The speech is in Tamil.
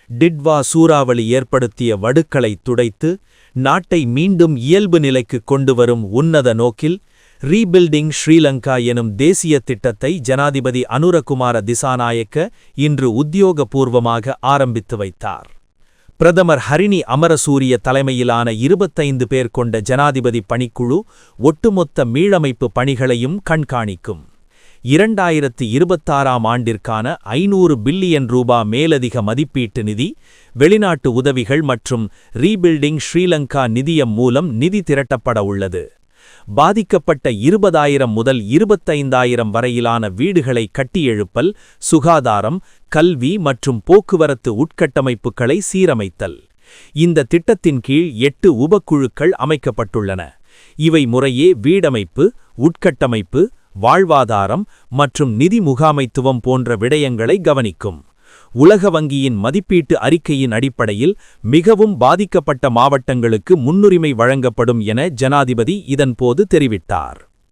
டிட்வா சூறாவளி ஏற்படுத்திய வடுக்களை துடைத்து நாட்டை மீண்டும் இயல்பு நிலைக்கு கொண்டுவரும் உன்னத நோக்கில் ரீபில்டிங் ஸ்ரீலங்கா எனும் தேசிய திட்டத்தை ஜனாதிபதி அனுரகுமார திசாநாயக்க இன்று உத்தியோகபூர்வமாக ஆரம்பித்து வைத்தார். பிரதமர் ஹரிணி அமரசூரிய தலைமையிலான 25 பேர் கொண்ட ஜனாதிபதி பணிக்குழு ஒட்டுமொத்த மீளமைப்பு பணிகளையும் கண்காணிக்கும். 2026ஆம் ஆண்டிற்கான 500 பில்லியன் ரூபா மேலதிக மதிப்பீட்டு நிதி, வெளிநாட்டு உதவிகள் மற்றும் ரீபில்டிங் ஸ்ரீலங்கா நிதியம் மூலம் நிதி திரட்டப்பட உள்ளது. பாதிக்கப்பட்ட 20,000 முதல் 25,000 வரையிலான வீடுகளை கட்டியெழுப்பல், சுகாதாரம், கல்வி மற்றும் போக்குவரத்து உட்கட்டமைப்புகளை சீரமைத்தல். இந்த திட்டத்தின் கீழ் 8 உபக்குழுக்கள் அமைக்கப்பட்டுள்ளன. இவை முறையே வீடமைப்பு, உட்கட்டமைப்பு, வாழ்வாதாரம் மற்றும் நிதி முகாமைத்துவம் போன்ற விடயங்களை கவனிக்கும். உலக வங்கியின் மதிப்பீட்டு அறிக்கையின் அடிப்படையில் மிகவும் பாதிக்கப்பட்ட மாவட்டங்களுக்கு முன்னுரிமை வழங்கப்படும் என ஜனாதிபதி இதன்போது தெரிவித்தார்.